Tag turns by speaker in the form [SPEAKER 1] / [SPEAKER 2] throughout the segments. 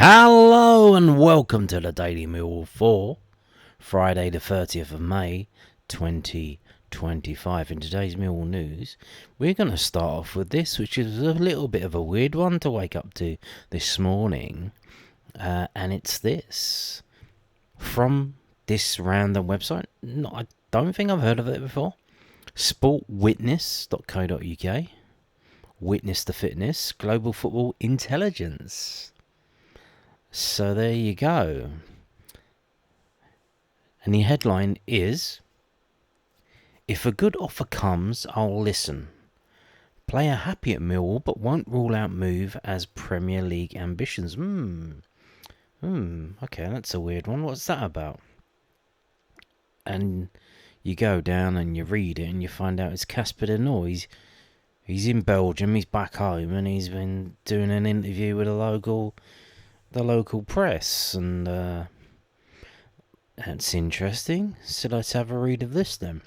[SPEAKER 1] Hello and welcome to the Daily Millwall for Friday the 30th of May 2025. In today's Millwall news, we're going to start off with this, which is a little bit of a weird one to wake up to this morning. And it's this. From this random website. I don't think I've heard of it before. Sportwitness.co.uk. Witness the Fitness. Global Football Intelligence. So there you go. And the headline is, if a good offer comes, I'll listen. Player happy at Millwall but won't rule out move as Premier League ambitions. Okay, that's a weird one. What's that about? And you go down and you read it and you find out it's Casper De Norre. He's in Belgium, he's back home, and he's been doing an interview with the local press, and that's interesting. So let's have a read of this then.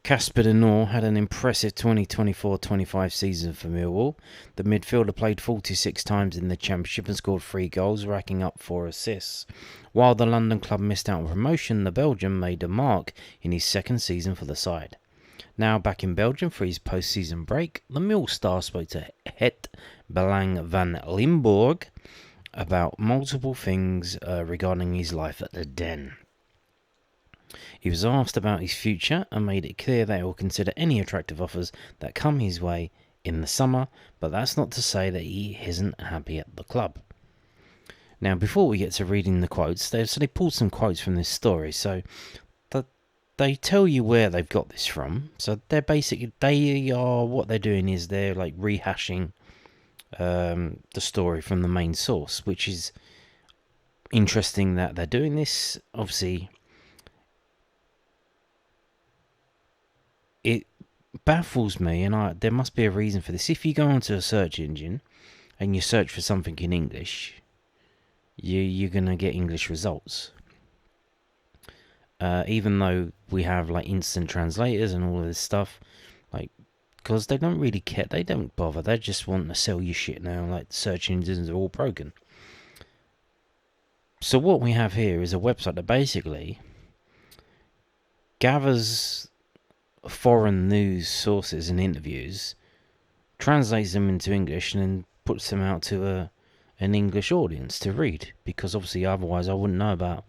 [SPEAKER 1] Casper De Norre had an impressive 2024-25 season for Millwall. The midfielder played 46 times in the Championship and scored 3 goals, racking up 4 assists. While the London club missed out on promotion, the Belgian made a mark in his second season for the side. Now back in Belgium for his post-season break, the Millwall star spoke to Het Belang van Limburg about multiple things regarding his life at the Den. He was asked about his future and made it clear that he will consider any attractive offers that come his way in the summer, but that's not to say that he isn't happy at the club. Now, before we get to reading the quotes, they pulled some quotes from this story, so they tell you where they've got this from. So they're what they're doing is they're like rehashing the story from the main source, which is interesting that they're doing this. Obviously, it baffles me, and there must be a reason for this. If you go onto a search engine and you search for something in English, you're gonna get English results. Even though we have like instant translators and all of this stuff, like, because they don't really care, they don't bother, they just want to sell you shit now, like search engines are all broken. So what we have here is a website that basically gathers foreign news sources and interviews, translates them into English, and then puts them out to an English audience to read, because obviously otherwise I wouldn't know about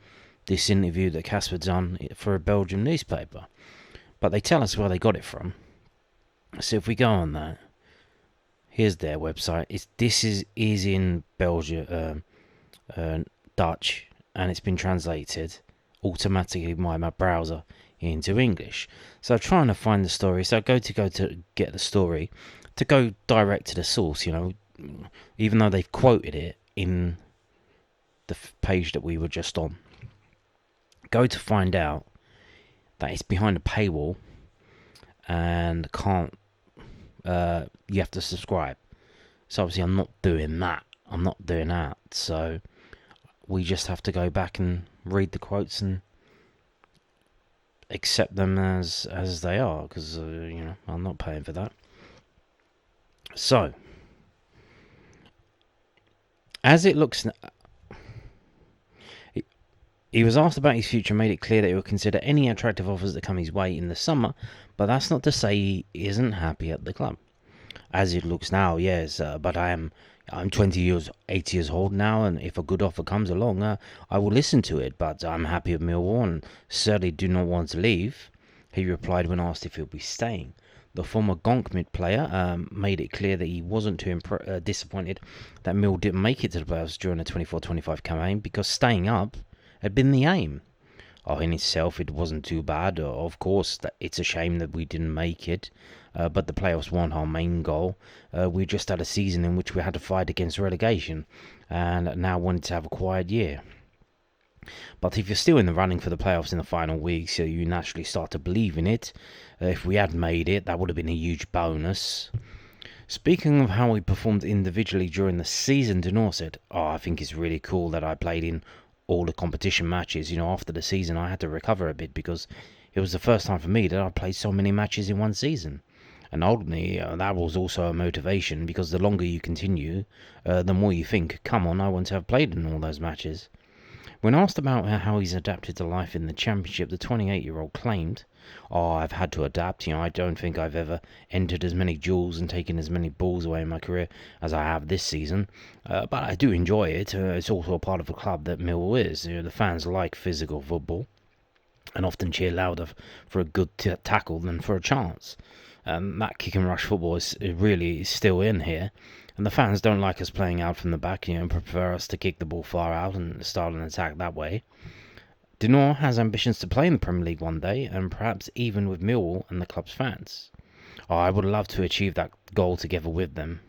[SPEAKER 1] this interview that Casper done for a Belgian newspaper. But they tell us where they got it from. So if we go on that, here's their website. This is in Belgium, Dutch, and it's been translated automatically by my browser into English. So I'm trying to find the story. So I go to get the story, to go direct to the source, even though they've quoted it in the page that we were just on. Go to find out that it's behind a paywall and you have to subscribe. So obviously I'm not doing that. So we just have to go back and read the quotes and accept them as they are, because I'm not paying for that. So as it looks now, he was asked about his future and made it clear that he will consider any attractive offers that come his way in the summer, but that's not to say he isn't happy at the club. As it looks now, yes, but I'm 8 years old now, and if a good offer comes along, I will listen to it, but I'm happy at Millwall and certainly do not want to leave, he replied when asked if he'll be staying. The former Gonk player made it clear that he wasn't too disappointed that Mill didn't make it to the playoffs during the 24-25 campaign, because staying up had been the aim. In itself, it wasn't too bad. Of course, it's a shame that we didn't make it, but the playoffs weren't our main goal. We just had a season in which we had to fight against relegation, and now wanted to have a quiet year. But if you're still in the running for the playoffs in the final weeks, you naturally start to believe in it. If we had made it, that would have been a huge bonus. Speaking of how we performed individually during the season, De Norre said, I think it's really cool that I played in all the competition matches. After the season I had to recover a bit, because it was the first time for me that I played so many matches in one season. And ultimately, that was also a motivation, because the longer you continue, the more you think, come on, I want to have played in all those matches. When asked about how he's adapted to life in the Championship, the 28-year-old claimed, "Oh, I've had to adapt. I don't think I've ever entered as many duels and taken as many balls away in my career as I have this season. But I do enjoy it. It's also a part of a club that Millwall is. The fans like physical football and often cheer louder for a good tackle than for a chance. That kick and rush football is really still in here. And the fans don't like us playing out from the back, and prefer us to kick the ball far out and start an attack that way." De Norre has ambitions to play in the Premier League one day, and perhaps even with Millwall and the club's fans. "Oh, I would love to achieve that goal together with them."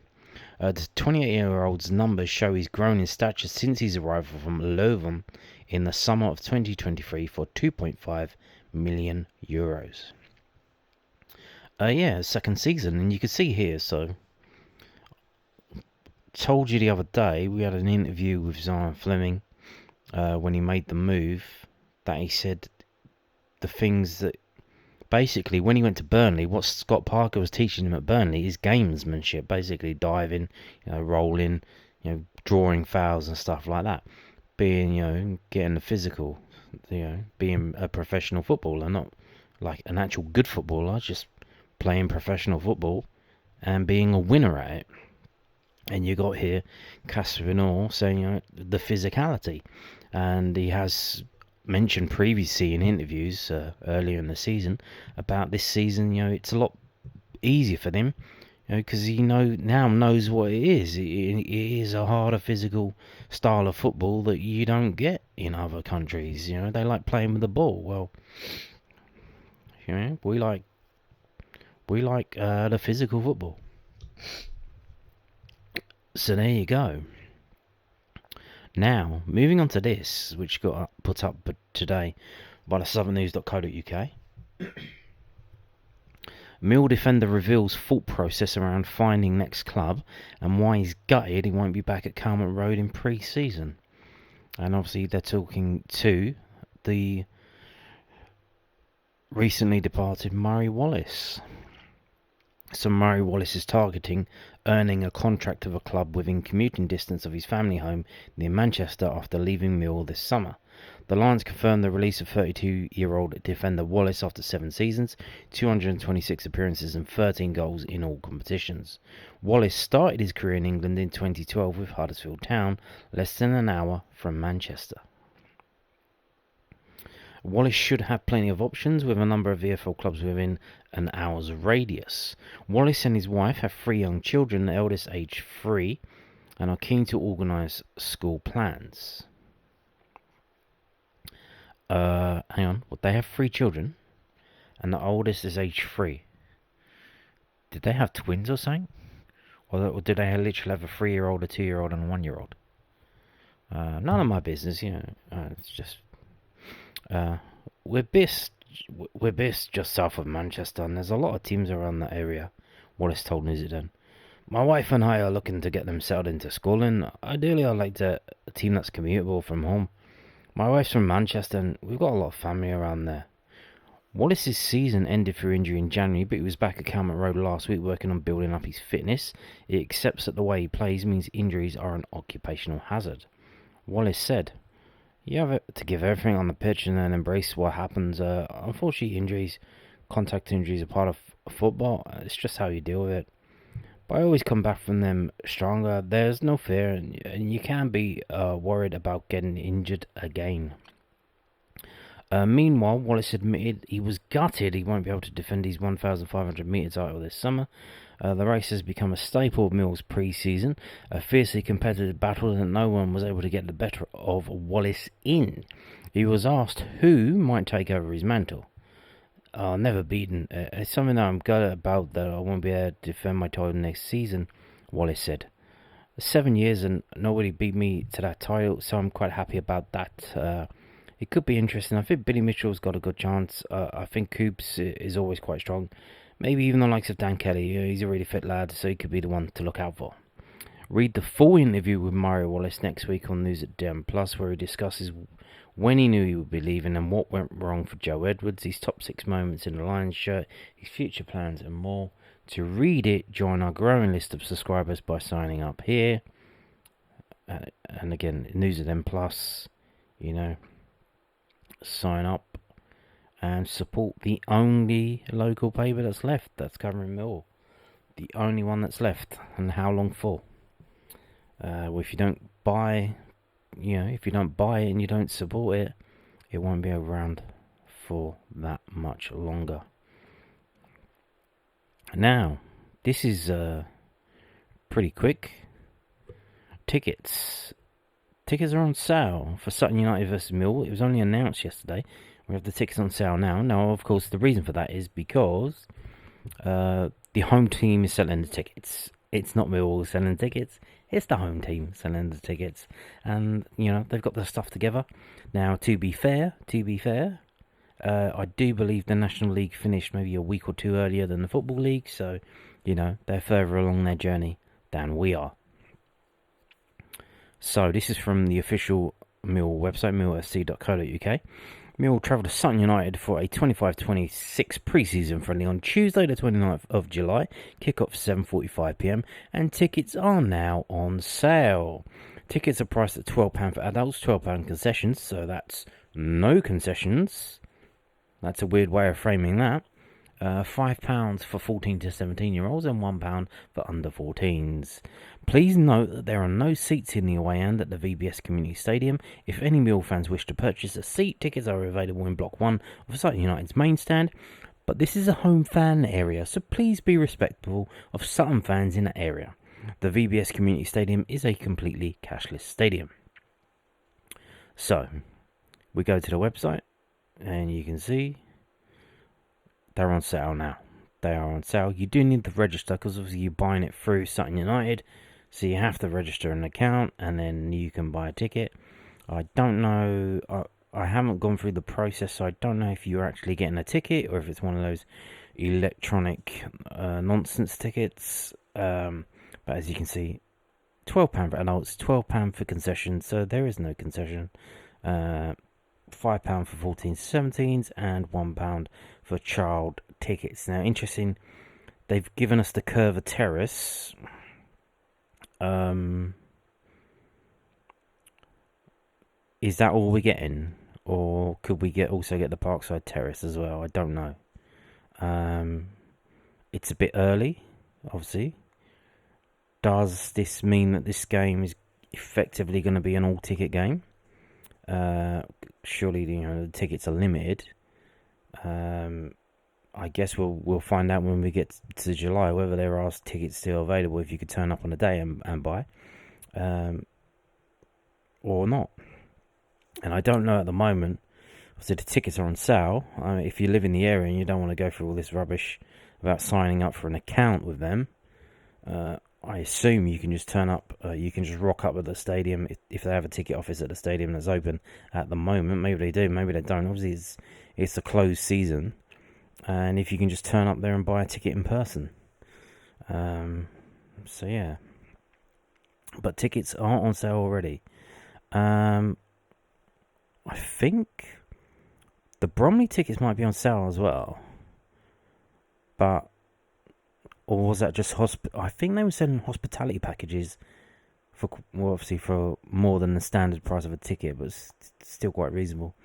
[SPEAKER 1] The 28-year-old's numbers show he's grown in stature since his arrival from Leuven in the summer of 2023 for €2.5 million. Second season, and you can see here, so told you the other day, we had an interview with Zion Fleming when he made the move, that he said the things that basically when he went to Burnley, what Scott Parker was teaching him at Burnley is gamesmanship, basically diving, rolling, drawing fouls and stuff like that, being, getting the physical, being a professional footballer, not like an actual good footballer, just playing professional football and being a winner at it. And you got here Casper De Norre saying the physicality, and he has mentioned previously in interviews earlier in the season about this season. It's a lot easier for them, because he now knows what it is. It is a harder physical style of football that you don't get in other countries. They like playing with the ball. Well, we like the physical football. So there you go. Now, moving on to this, which got put up today by the southernnews.co.uk. Mill defender reveals thought process around finding next club and why he's gutted he won't be back at Calmont Road in pre-season. And obviously they're talking to the recently departed Murray Wallace. So Murray Wallace is targeting earning a contract of a club within commuting distance of his family home near Manchester after leaving Millwall this summer. The Lions confirmed the release of 32-year-old defender Wallace after 7 seasons, 226 appearances and 13 goals in all competitions. Wallace started his career in England in 2012 with Huddersfield Town, less than an hour from Manchester. Wallace should have plenty of options, with a number of VFL clubs within an hour's radius. Wallace and his wife have 3 young children, the eldest aged 3, and are keen to organise school plans. Hang on, they have 3 children, and the oldest is aged 3. Did they have twins or something? Or did they literally have a 3-year-old, a 2-year-old, and a 1-year-old? None of my business, it's just... We're based just south of Manchester, and there's a lot of teams around that area, Wallace told Newsden. My wife and I are looking to get them settled into school, and ideally I'd like a team that's commutable from home. My wife's from Manchester, and we've got a lot of family around there. Wallace's season ended through injury in January, but he was back at Calmont Road last week working on building up his fitness. He accepts that the way he plays means injuries are an occupational hazard. Wallace said, "You have to give everything on the pitch and then embrace what happens. Unfortunately, contact injuries are part of football. It's just how you deal with it. But I always come back from them stronger. There's no fear, and you can't be worried about getting injured again." Meanwhile, Wallace admitted he was gutted he won't be able to defend his 1,500 metre title this summer. The race has become a staple of Mill's pre-season, a fiercely competitive battle that no one was able to get the better of Wallace in. He was asked who might take over his mantle. Never beaten. It's something that I'm gutted about, that I won't be able to defend my title next season, Wallace said. 7 years and nobody beat me to that title, so I'm quite happy about that. It could be interesting. I think Billy Mitchell's got a good chance. I think Coops is always quite strong. Maybe even the likes of Dan Kelly. He's a really fit lad, so he could be the one to look out for. Read the full interview with Murray Wallace next week on News at DM Plus, where he discusses when he knew he would be leaving and what went wrong for Joe Edwards, his top 6 moments in the Lions shirt, his future plans and more. To read it, join our growing list of subscribers by signing up here. And again, News of Them Plus, sign up and support the only local paper that's left that's covering Millwall. The only one that's left. And how long for? Well, if you don't buy it and you don't support it, it won't be around for that much longer. Now, this is pretty quick. Tickets are on sale for Sutton United versus Millwall. It was only announced yesterday. We have the tickets on sale now. Now, of course, the reason for that is because the home team is selling the tickets. It's not Millwall selling the tickets. It's the home team selling the tickets. And, they've got their stuff together. Now, to be fair, I do believe the National League finished maybe a week or two earlier than the Football League. So, they're further along their journey than we are. So, this is from the official Millwall website, millwallfc.co.uk. Millwall travel to Sutton United for a 25-26 pre-season friendly on Tuesday the 29th of July. Kick-off 7:45pm and tickets are now on sale. Tickets are priced at £12 for adults, £12 concessions, so that's no concessions. That's a weird way of framing that. £5 for 14 to 17 year olds and £1 for under 14s. Please note that there are no seats in the away end at the VBS Community Stadium. If any Millwall fans wish to purchase a seat, tickets are available in Block 1 of Sutton United's main stand. But this is a home fan area, so please be respectful of Sutton fans in that area. The VBS Community Stadium is a completely cashless stadium. So, we go to the website and you can see they're on sale now. They are on sale. You do need to register because obviously you're buying it through Sutton United. So you have to register an account and then you can buy a ticket. I don't know. I haven't gone through the process, so I don't know if you're actually getting a ticket or if it's one of those electronic nonsense tickets. But as you can see, £12 for adults, £12 for concessions. So there is no concession. £5 for 14s, 17s, and £1 for child tickets. Now, interesting, they've given us the Curva Terrace. Is that all we're getting? Or could we also get the Parkside Terrace as well? I don't know. It's a bit early, obviously. Does this mean that this game is effectively going to be an all-ticket game? Surely, the tickets are limited. I guess we'll find out when we get to July whether there are tickets still available if you could turn up on a day and buy, or not. And I don't know at the moment. So the tickets are on sale. If you live in the area and you don't want to go through all this rubbish about signing up for an account with them, I assume you can just turn up. You can just rock up at the stadium if they have a ticket office at the stadium that's open at the moment. Maybe they do, maybe they don't. Obviously, it's a closed season, and if you can just turn up there and buy a ticket in person. So yeah, but tickets are on sale already. I think the Bromley tickets might be on sale as well, but. Or was that just I think they were selling hospitality packages obviously for more than the standard price of a ticket, but still quite reasonable.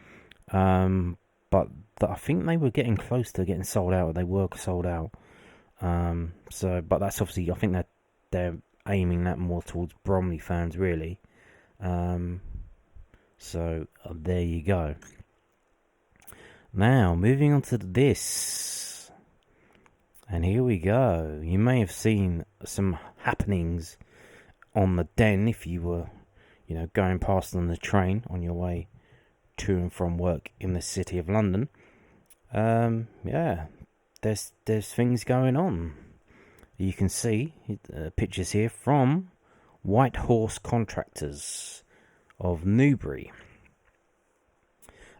[SPEAKER 1] But I think they were getting close to getting sold out. They were sold out. But that's obviously, I think that they're aiming that more towards Bromley fans, really. So there you go. Now moving on to this. And here we go. You may have seen some happenings on the Den if you were, going past on the train on your way to and from work in the City of London. Yeah, there's things going on. You can see pictures here from White Horse Contractors of Newbury.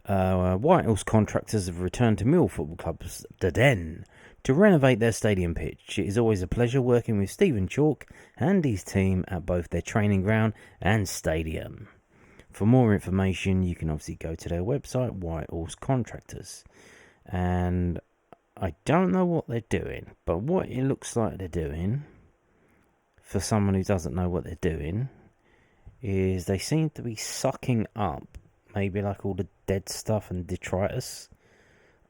[SPEAKER 1] White Horse Contractors have returned to Millwall Football Club's The Den to renovate their stadium pitch. It is always a pleasure working with Stephen Chalk and his team at both their training ground and stadium. For more information, you can obviously go to their website, White Horse Contractors. And I don't know what they're doing, but what it looks like they're doing, for someone who doesn't know what they're doing, is they seem to be sucking up maybe like all the dead stuff and detritus,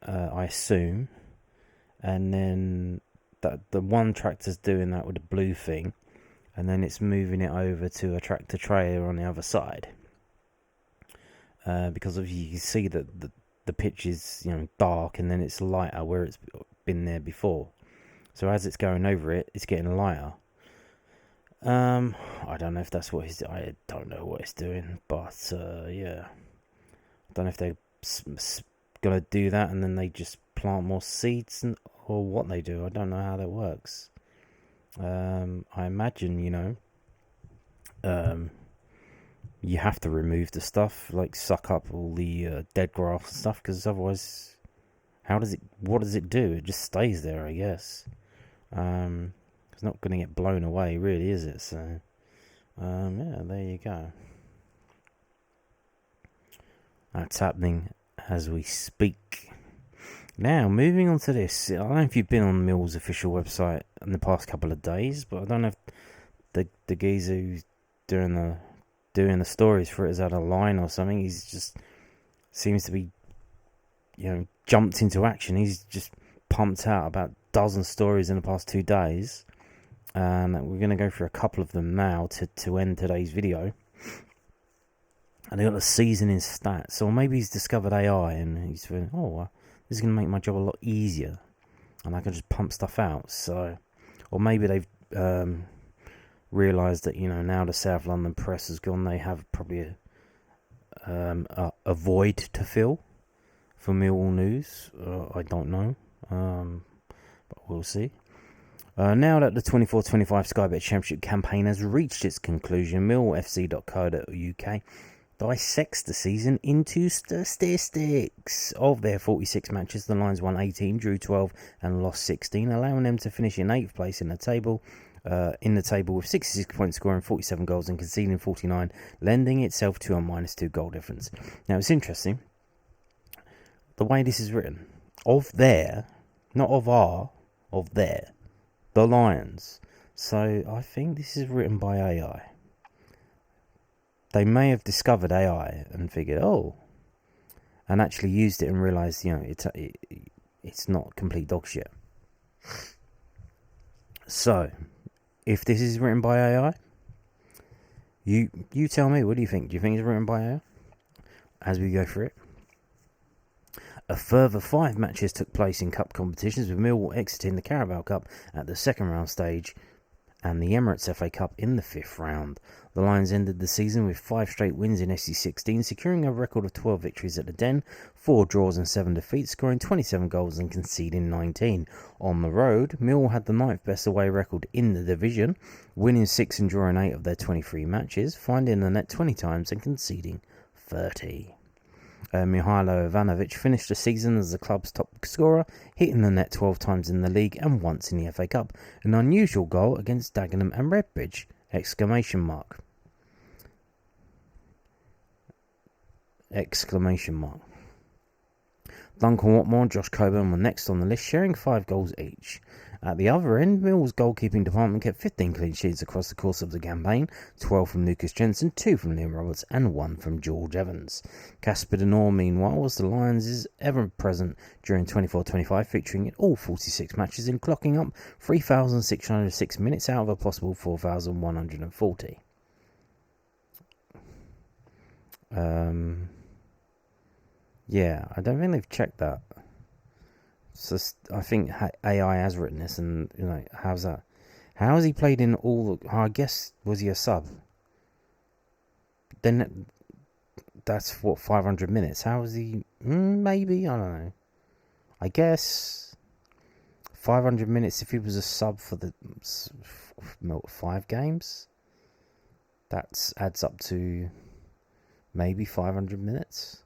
[SPEAKER 1] I assume, and then the one tractor's doing that with the blue thing, and then it's moving it over to a tractor trailer on the other side, because obviously you can see that the pitch is dark, and then it's lighter where it's been there before. So as it's going over it, it's getting lighter. I don't know if that's what I don't know what it's doing, but yeah, I don't know if they're gonna do that and then they just plant more seeds or what they do. I don't know how that works. I imagine you have to remove the stuff, like suck up all the dead grass and stuff, because otherwise, what does it do? It just stays there, I guess. It's not going to get blown away, really, is it? So, yeah, there you go. That's happening as we speak. Now, moving on to this. I don't know if you've been on Mill's official website in the past couple of days, but I don't know if the geezer who's doing the stories for it has had a line or something. He's just seems to be, jumped into action. He's just pumped out about a dozen stories in the past 2 days. And we're going to go through a couple of them now to end today's video. And they got the seasoning stats. So maybe he's discovered AI and he's feeling, this is going to make my job a lot easier. And I can just pump stuff out. So, or maybe they've realised that, now the South London press has gone, they have probably a void to fill for Millwall news. I don't know. But we'll see. Now that the 24-25 Sky Bet Championship campaign has reached its conclusion, millwallfc.co.uk dissects the season into statistics. Of their 46 matches, the Lions won 18, drew 12 and lost 16, allowing them to finish in 8th place in the table with 66 points, scoring 47 goals and conceding 49, lending itself to a -2 goal difference. Now, it's interesting, the way this is written. Of their, not of our, of their. The Lions. So I think this is written by AI. They may have discovered AI and figured, and actually used it and realised, it's not complete dog shit. So, if this is written by AI, you tell me, what do you think? Do you think it's written by AI? As we go through it. A further 5 matches took place in cup competitions, with Millwall exiting the Carabao Cup at the second round stage and the Emirates FA Cup in the 5th round. The Lions ended the season with 5 straight wins in SC16, securing a record of 12 victories at the Den, 4 draws and 7 defeats, scoring 27 goals and conceding 19. On the road, Millwall had the 9th best away record in the division, winning 6 and drawing 8 of their 23 matches, finding the net 20 times and conceding 30. Mihailo Ivanovic finished the season as the club's top scorer, hitting the net 12 times in the league and once in the FA Cup, an unusual goal against Dagenham and Redbridge! Exclamation mark. Duncan Watmore and Josh Coburn were next on the list, sharing 5 goals each. At the other end, Millwall's goalkeeping department kept 15 clean sheets across the course of the campaign, 12 from Lucas Jensen, 2 from Liam Roberts and 1 from George Evans. Casper De Norre, meanwhile, was the Lions' ever-present during 24-25, featuring in all 46 matches and clocking up 3,606 minutes out of a possible 4,140. Yeah, I don't think they've checked that. So I think AI has written this, and how's that? How has he played in all? I guess, was he a sub? Then that's 500 minutes. How is he? Maybe, I don't know. I guess 500 minutes if he was a sub for the 5 games. That adds up to maybe 500 minutes.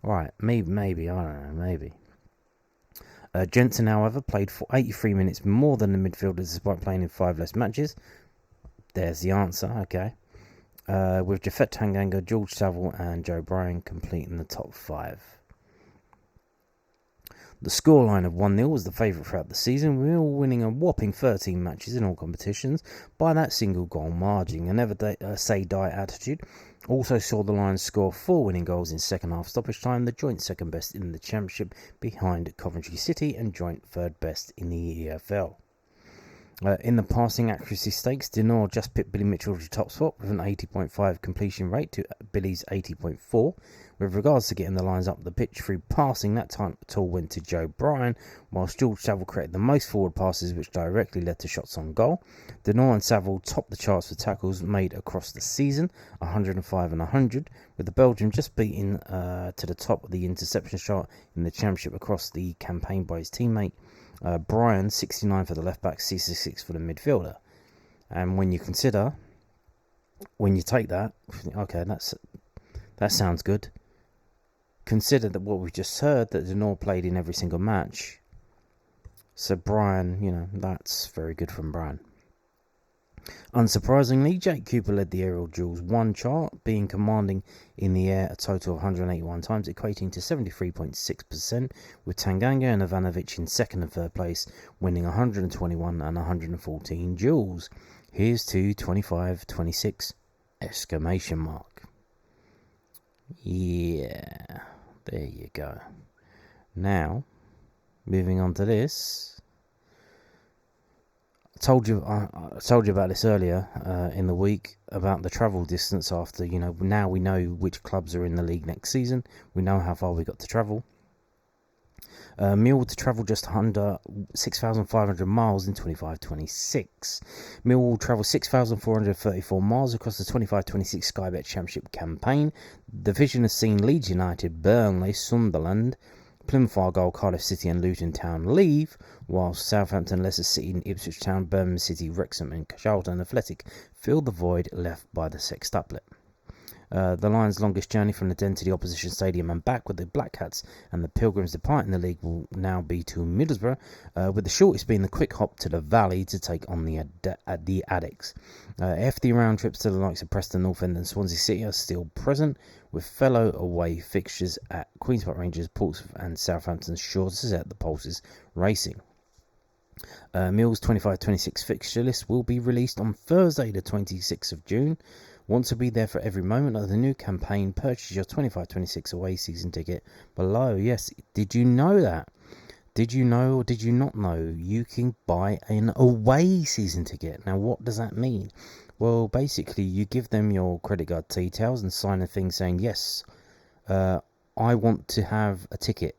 [SPEAKER 1] Right, maybe, I don't know, maybe. Jensen, however, played for 83 minutes more than the midfielders despite playing in 5 less matches. There's the answer, okay. With Jafet Tanganga, George Saville and Joe Bryan completing the top 5. The scoreline of 1-0 was the favourite throughout the season, with Millwall winning a whopping 13 matches in all competitions by that single goal margin. A never say die attitude also saw the Lions score 4 winning goals in second half stoppage time, the joint second best in the Championship behind Coventry City and joint third best in the EFL. In the passing accuracy stakes, De Norre just pipped Billy Mitchell to top spot with an 80.5 completion rate to Billy's 80.4. With regards to getting the lines up the pitch through passing, that title went to Joe Bryan, whilst George Saville created the most forward passes, which directly led to shots on goal. De Norre and Saville topped the charts for tackles made across the season, 105 and 100, with the Belgium just beating to the top of the interception chart in the Championship across the campaign by his teammate Bryan, 69 for the left back, 66 for the midfielder. And when you take that, okay, that sounds good. Consider that what we've just heard, that De Norre played in every single match. So Bryan, that's very good from Bryan. Unsurprisingly, Jake Cooper led the aerial duels 1 chart, being commanding in the air a total of 181 times, equating to 73.6%, with Tanganga and Ivanovic in second and third place, winning 121 and 114 duels. Here's to 25-26! Exclamation mark. Yeah, there you go. Now, moving on to this. I told you about this earlier in the week about the travel distance after, now we know which clubs are in the league next season. We know how far we got to travel. Millwall to travel just under 6,500 miles in 25-26. Millwall travel 6,434 miles across the 25-26 Sky Bet Championship campaign. The division has seen Leeds United, Burnley, Sunderland, Plymouth Argyle, Cardiff City and Luton Town leave, whilst Southampton, Leicester City and Ipswich Town, Birmingham City, Wrexham and Charlton Athletic fill the void left by the sextuplet. The Lions' longest journey from the Den to the opposition stadium and back with the Black Cats and the Pilgrims departing the league will now be to Middlesbrough, with the shortest being the quick hop to the Valley to take on the Addicts. FD round trips to the likes of Preston North End and Swansea City are still present, with fellow away fixtures at Queen's Park Rangers, Portsmouth and Southampton sure to set the pulses racing. Mill's 25-26 fixture list will be released on Thursday the 26th of June. Want to be there for every moment of the new campaign? Purchase your 25-26 away season ticket below. Yes, did you know that? Did you know or did you not know you can buy an away season ticket? Now, what does that mean? Well, basically, you give them your credit card details and sign a thing saying, yes, I want to have a ticket.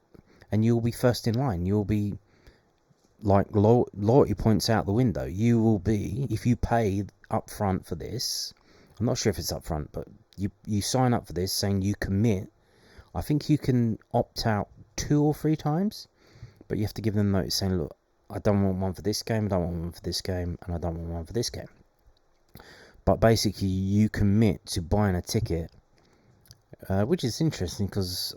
[SPEAKER 1] And you'll be first in line. You'll be, like, loyalty points out the window. You will be, if you pay up front for this, I'm not sure if it's up front, but you sign up for this saying you commit. I think you can opt out 2 or 3 times, but you have to give them notice saying, look, I don't want one for this game, I don't want one for this game, and I don't want one for this game. But basically, you commit to buying a ticket, which is interesting because,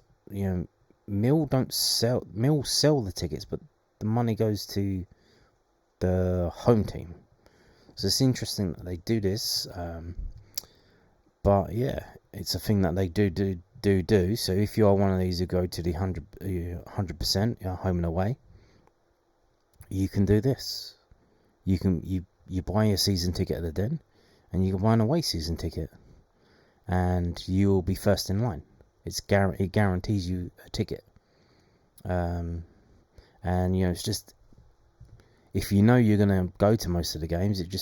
[SPEAKER 1] Mill sell the tickets, but the money goes to the home team. So it's interesting that they do this. But yeah, it's a thing that they do. So if you are one of these who go to the 100% home and away, you can do this. You buy a season ticket at the Den, and you can buy an away season ticket, and you will be first in line. It guarantees you a ticket. And it's just, if you know you're gonna go to most of the games, it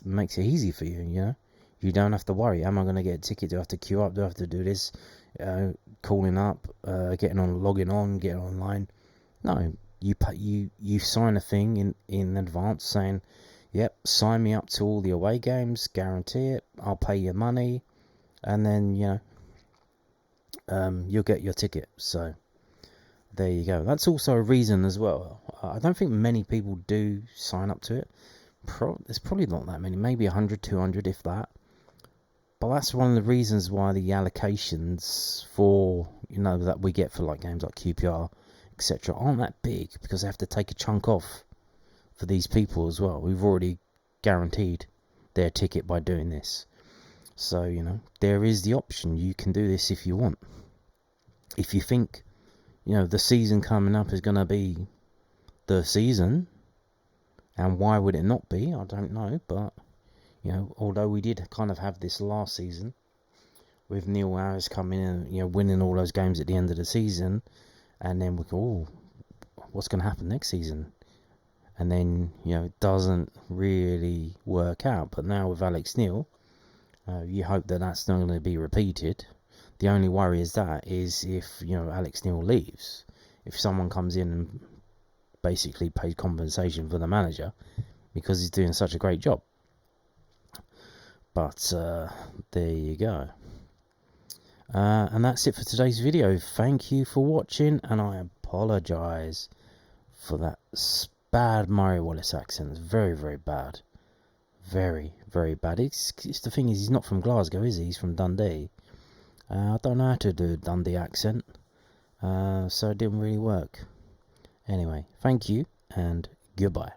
[SPEAKER 1] makes it easy for you. You don't have to worry. Am I going to get a ticket? Do I have to queue up? Do I have to do this? Calling up, logging on, getting online. No, you sign a thing in advance saying, yep, sign me up to all the away games, guarantee it, I'll pay your money, and then, you'll get your ticket. So, there you go. That's also a reason as well. I don't think many people do sign up to it. There's probably not that many, maybe 100, 200 if that. But that's one of the reasons why the allocations for, that we get for like games like QPR, etc., aren't that big, because they have to take a chunk off for these people as well. We've already guaranteed their ticket by doing this. So, there is the option. You can do this if you want. If you think the season coming up is going to be the season. And why would it not be? I don't know. But, although we did kind of have this last season with Neil Harris coming in, winning all those games at the end of the season. And then we go, what's going to happen next season? And then, it doesn't really work out. But now with Alex Neil, you hope that that's not going to be repeated. The only worry is if, Alex Neil leaves. If someone comes in and basically pays compensation for the manager because he's doing such a great job. But there you go. And that's it for today's video. Thank you for watching, and I apologise for that bad Murray Wallace accent. It's very, very bad. Very, very bad. It's the thing is, he's not from Glasgow, is he? He's from Dundee. I don't know how to do a Dundee accent, so it didn't really work. Anyway, thank you, and goodbye.